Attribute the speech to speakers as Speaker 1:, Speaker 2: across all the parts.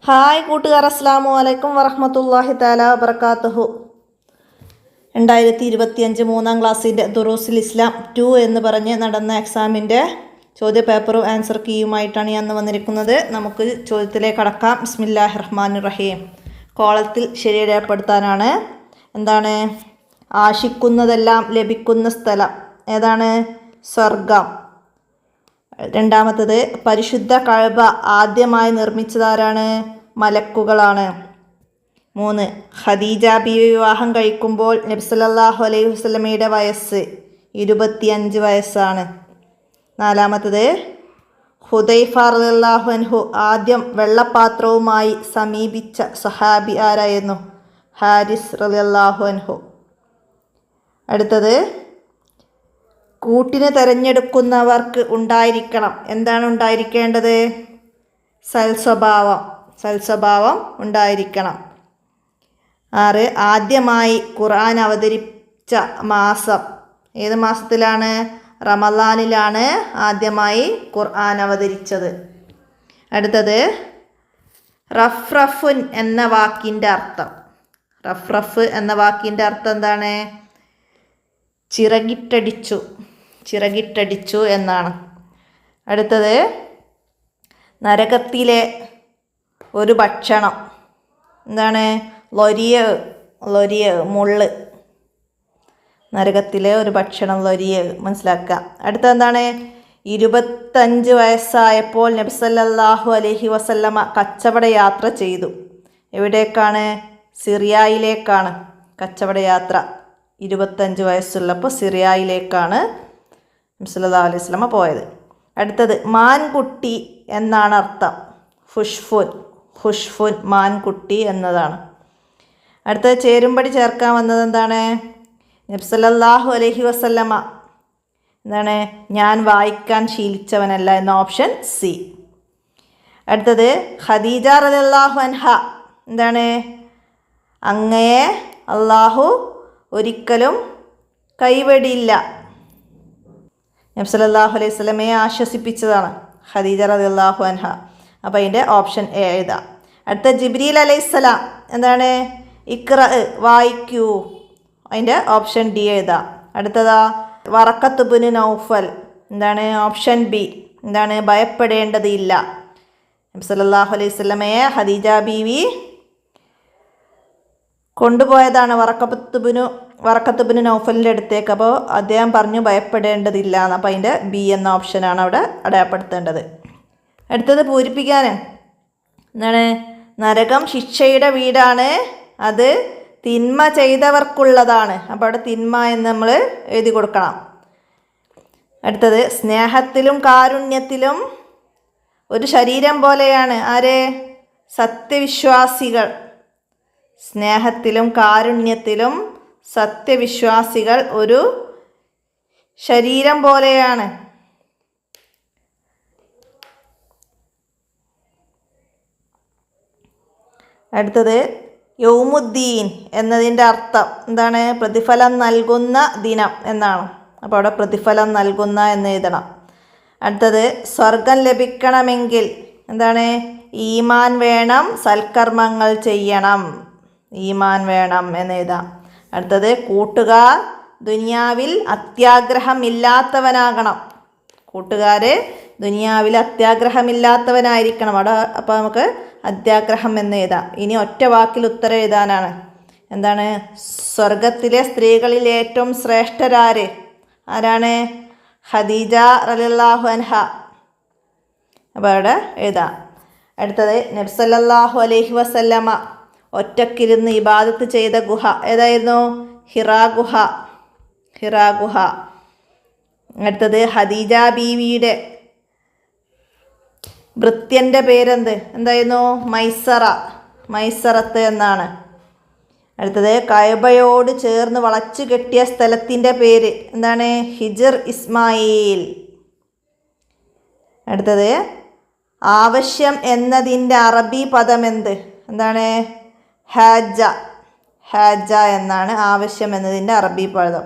Speaker 1: Hi കൂട്ടുകാർ, അസ്സലാമു അലൈക്കും വറഹ്മത്തുള്ളാഹി തആല വബറകാതുഹു. 2025 മൂന്നാം ക്ലാസ്സിൻ്റെ ദുറൂസുൽ ഇസ്ലാം 2 എന്ന് പറഞ്ഞ് നടന്ന എക്സാമിൻ്റെ ചോദ്യപേപ്പറും ആൻസർ കീയുമായിട്ടാണ് ഞാൻ വന്നിരിക്കുന്നത്. നമുക്ക് ചോദ്യത്തിലേക്ക് കടക്കാം. ബിസ്മില്ലാഹിർ റഹ്മാനിർ റഹീം. കോളത്തിൽ ശരി രേഖപ്പെടുത്താനാണ്. എന്താണ്? ആശിക്കുന്നതെല്ലാം ലഭിക്കുന്ന സ്ഥലം ഏതാണ്? സ്വർഗം. രണ്ടാമത്തത്, പരിശുദ്ധ കഅബ ആദ്യമായി നിർമ്മിച്ചതാരാണ്? മലക്കുകളാണ്. 3, ഖദീജ ബീവി വിവാഹം കഴിക്കുമ്പോൾ നബി സല്ലല്ലാഹു അലൈഹി വസല്ലമയുടെ വയസ്സ് 25 വയസ്സാണ്. നാലാമത്തത്, ഹുദൈഫ റളിയല്ലാഹു അൻഹു ആദ്യം വെള്ളപ്പാത്രവുമായി സമീപിച്ച സഹാബി ആരായിരുന്നു? ഹാരിസ് റളിയല്ലാഹു അൻഹു. അടുത്തത്, കൂട്ടിന് തിരഞ്ഞെടുക്കുന്നവർക്ക് ഉണ്ടായിരിക്കണം. എന്താണ് ഉണ്ടായിരിക്കേണ്ടത്? സൽസ്വഭാവം ഉണ്ടായിരിക്കണം. 6, ആദ്യമായി ഖുർആൻ അവതരിച്ച മാസം ഏത് മാസത്തിലാണ്? റമളാനിലാണ് ആദ്യമായി ഖുർആൻ അവതരിച്ചത്. അടുത്തത്, റഫ്റഫുൻ എന്ന വാക്കിൻ്റെ അർത്ഥം. റഫ്റഫ് എന്ന വാക്കിൻ്റെ അർത്ഥം എന്താണ്? ചിറകിട്ടടിച്ചു എന്നാണ്. അടുത്തത്, നരകത്തിലെ ഒരു ഭക്ഷണം എന്താണ്? ലൊരിയ മുള്ള്. നരകത്തിലെ ഒരു ഭക്ഷണം ലൊരിയ മനസ്സിലാക്കുക. അടുത്തത് എന്താണ്? 25 വയസ്സായപ്പോൾ നബി സല്ലല്ലാഹു അലൈഹി വസല്ലമ കച്ചവട യാത്ര ചെയ്തു. എവിടേക്കാണ്? സിറിയയിലേക്കാണ് കച്ചവട യാത്ര. 25 വയസ്സുള്ളപ്പോൾ സിറിയയിലേക്കാണ് നബി സല്ലല്ലാഹു അലൈഹി വസല്ലമ പോയത്. അടുത്തത്, മാൻകുട്ടി എന്നാണ് അർത്ഥം. ഹുഷ്ഫുൻ മാൻകുട്ടി എന്നതാണ്. അടുത്തത്, ചേരുംപടി ചേർക്കാൻ വന്നത് എന്താണ്? നബി സല്ലല്ലാഹു അലൈഹി വസല്ലമ എന്താണ്? ഞാൻ വായിക്കാൻ ശീലിച്ചവനല്ല എന്ന ഓപ്ഷൻ സി. അടുത്തത്, ഖദീജ റളിയല്ലാഹു അൻഹ എന്താണ്? അങ്ങയെ അള്ളാഹു ഒരിക്കലും കൈവെടിയില്ല. നബി സല്ലല്ലാഹു അലൈഹി വസല്ലമയെ ആശ്വസിപ്പിച്ചതാണ് ഖദീജ റളിയല്ലാഹു അൻഹ. അപ്പോൾ അതിൻ്റെ ഓപ്ഷൻ എ എഴുതാം. അടുത്ത, ജിബ്രീൽ അലൈഹിസ്സലാം എന്താണ്? ഇഖ്റ വായിക്കൂ. അതിൻ്റെ ഓപ്ഷൻ ഡി എഴുതാം. അടുത്തതാ, വറഖത്ത് ഇബ്നു നൗഫൽ എന്താണ്? ഓപ്ഷൻ ബി എന്താണ്? ഭയപ്പെടേണ്ടതില്ല. നബി സല്ലല്ലാഹു അലൈഹി വസല്ലമയെ ഖദീജ ബീവി കൊണ്ടുപോയതാണ് വറഖത്ത് ഇബ്നു നൗഫലിൻ്റെ അടുത്തേക്ക്. അപ്പോൾ അദ്ദേഹം പറഞ്ഞു ഭയപ്പെടേണ്ടതില്ല എന്ന്. അപ്പോൾ അതിൻ്റെ ബി എന്ന ഓപ്ഷനാണ് അവിടെ അടയാളപ്പെടുത്തേണ്ടത്. അടുത്തത്, പൂരിപ്പിക്കാൻ എന്താണ്? നരകം ശിക്ഷയുടെ വീടാണ്, അത് തിന്മ ചെയ്തവർക്കുള്ളതാണ്. അപ്പോൾ അവിടെ തിന്മ എന്ന് നമ്മൾ എഴുതി കൊടുക്കണം. അടുത്തത്, സ്നേഹത്തിലും കാരുണ്യത്തിലും ഒരു ശരീരം പോലെയാണ് ആര്? സത്യവിശ്വാസികൾ. സ്നേഹത്തിലും കാരുണ്യത്തിലും സത്യവിശ്വാസികൾ ഒരു ശരീരം പോലെയാണ്. അടുത്തത്, യൗമുദ്ദീൻ എന്നതിൻ്റെ അർത്ഥം എന്താണ്? പ്രതിഫലം നൽകുന്ന ദിനം എന്നാണ്. അപ്പോൾ അവിടെ പ്രതിഫലം നൽകുന്ന എന്ന് എഴുതണം. അടുത്തത്, സ്വർഗം ലഭിക്കണമെങ്കിൽ എന്താണ്? ഈമാൻ വേണം, സൽക്കർമ്മങ്ങൾ ചെയ്യണം. ഈമാൻ വേണം എന്ന് എഴുതാം. അടുത്തത്, കൂട്ടുകാർ ദുനിയാവിൽ അത്യാഗ്രഹമില്ലാത്തവനാകണം. കൂട്ടുകാർ ദുനിയാവിൽ അത്യാഗ്രഹമില്ലാത്തവനായിരിക്കണം. അവിടെ അപ്പോൾ നമുക്ക് അത്യാഗ്രഹം എന്ന് എഴുതാം. ഇനി ഒറ്റ വാക്കിൽ ഉത്തരം എഴുതാനാണ്. എന്താണ്? സ്വർഗത്തിലെ സ്ത്രീകളിൽ ഏറ്റവും ശ്രേഷ്ഠരാര്? ആരാണ്? ഖദീജ റളിയല്ലാഹു അൻഹ. അപ്പോൾ അവിടെ എഴുതാം. അടുത്തത്, നബി സല്ലല്ലാഹു അലൈഹി വസല്ലമ ഒറ്റക്കിരുന്ന് ഇബാദത്ത് ചെയ്ത ഗുഹ ഏതായിരുന്നു? ഹിറാ ഗുഹ. അടുത്തത്, ഖദീജ ബീവിയുടെ ഭൃത്യൻ്റെ പേരെന്ത്? എന്തായിരുന്നു? മൈസറത്ത് എന്നാണ്. അടുത്തത്, കഅബയോട് ചേർന്ന് വളച്ചു കെട്ടിയ സ്ഥലത്തിൻ്റെ പേര് എന്താണ്? ഹിജർ ഇസ്മായിൽ. അടുത്തത്, ആവശ്യം എന്നതിൻ്റെ അറബി പദം എന്ത്? എന്താണ്? ഹാജ എന്നാണ് ആവശ്യം എന്നതിൻ്റെ അറബി പദം.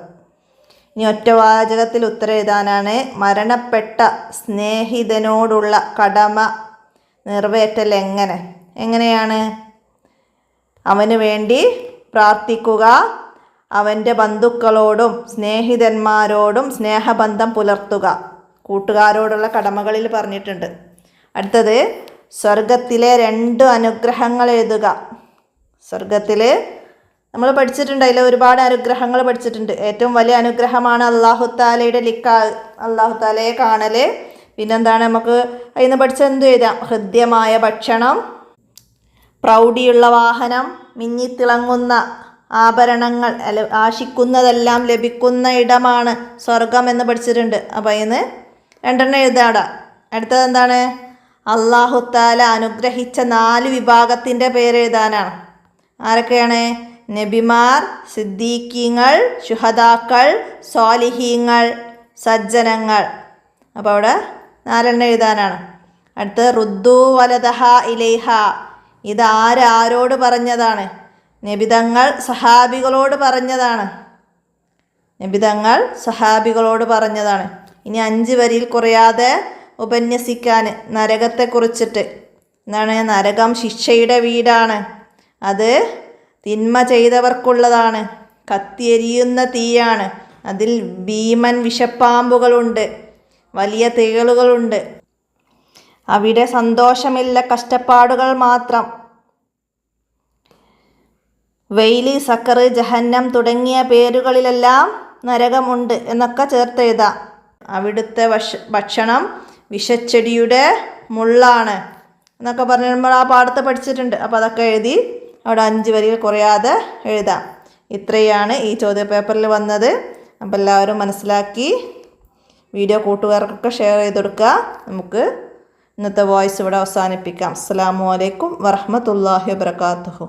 Speaker 1: ഇനി ഒറ്റ വാചകത്തിൽ ഉത്തരം എഴുതാനാണ്. മരണപ്പെട്ട സ്നേഹിതനോടുള്ള കടമ നിറവേറ്റൽ എങ്ങനെ? എങ്ങനെയാണ്? അവന് വേണ്ടി പ്രാർത്ഥിക്കുക, അവൻ്റെ ബന്ധുക്കളോടും സ്നേഹിതന്മാരോടും സ്നേഹബന്ധം പുലർത്തുക, കൂട്ടുകാരോടുള്ള കടമകളിൽ പറഞ്ഞിട്ടുണ്ട്. അടുത്തത് സ്വർഗത്തിലെ 2 അനുഗ്രഹങ്ങൾ എഴുതുക. സ്വർഗത്തിൽ നമ്മൾ പഠിച്ചിട്ടുണ്ട്, അതിൽ ഒരുപാട് അനുഗ്രഹങ്ങൾ പഠിച്ചിട്ടുണ്ട്. ഏറ്റവും വലിയ അനുഗ്രഹമാണ് അല്ലാഹുത്താലയുടെ ലിക്കാ, അല്ലാഹുത്താലയെ കാണൽ. പിന്നെന്താണ് നമുക്ക് അതിൽ നിന്ന് പഠിച്ചത്? എന്ത് എഴുതാം? ഹൃദ്യമായ ഭക്ഷണം, പ്രൗഢിയുള്ള വാഹനം, മിന്നിത്തിളങ്ങുന്ന ആഭരണങ്ങൾ, ആശിക്കുന്നതെല്ലാം ലഭിക്കുന്ന ഇടമാണ് സ്വർഗം എന്ന് പഠിച്ചിട്ടുണ്ട്. അപ്പോൾ അതിന് 2 എഴുതാട. അടുത്തത് എന്താണ്? അല്ലാഹുത്താല അനുഗ്രഹിച്ച 4 വിഭാഗത്തിൻ്റെ പേര് എഴുതാനാണ്. ആരൊക്കെയാണ്? നബിമാർ, സിദ്ദീഖീങ്ങൾ, ശുഹദാക്കൾ, സ്വാലിഹീങ്ങൾ, സജ്ജനങ്ങൾ. അപ്പോൾ അവിടെ 4 എഴുതാനാണ്. അടുത്തത് റുദ്ദു വലദഹ ഇലൈഹ. ഇത് ആരോട് പറഞ്ഞതാണ്? നബിതങ്ങൾ സഹാബികളോട് പറഞ്ഞതാണ്. നബിതങ്ങൾ സഹാബികളോട് പറഞ്ഞതാണ്. ഇനി 5 വരിയിൽ കുറയാതെ ഉപന്യസിക്കാൻ നരകത്തെക്കുറിച്ചിട്ട്. എന്താണ്? നരകം ശിക്ഷയുടെ വീടാണ്, അത് തിന്മ ചെയ്തവർക്കുള്ളതാണ്, കത്തിയെരിയുന്ന തീയാണ്, അതിൽ ഭീമൻ വിഷപ്പാമ്പുകളുണ്ട്, വലിയ തേളുകളുണ്ട്, അവിടെ സന്തോഷമില്ല, കഷ്ടപ്പാടുകൾ മാത്രം. വെയില്, സക്കറ്, ജഹന്നം തുടങ്ങിയ പേരുകളിലെല്ലാം നരകമുണ്ട് എന്നൊക്കെ ചേർത്തെഴുതാം. അവിടുത്തെ ഭക്ഷണം വിഷച്ചെടിയുടെ മുള്ളാണ് എന്നൊക്കെ പറഞ്ഞ് നമ്മൾ ആ പാഠത്തെ പഠിച്ചിട്ടുണ്ട്. അപ്പോൾ അതൊക്കെ എഴുതി അവിടെ 5 വരികൾ കുറയാതെ എഴുതാം. ഇത്രയാണ് ഈ ചോദ്യപേപ്പറിൽ വന്നത്. അപ്പോൾ എല്ലാവരും മനസ്സിലാക്കി വീഡിയോ കൂട്ടുകാർക്കൊക്കെ ഷെയർ ചെയ്ത് കൊടുക്കുക. നമുക്ക് ഇന്നത്തെ വോയിസ് ഇവിടെ അവസാനിപ്പിക്കാം. അസ്സലാമു അലൈക്കും വറഹ്മത്തുള്ളാഹി വബറകാതുഹു.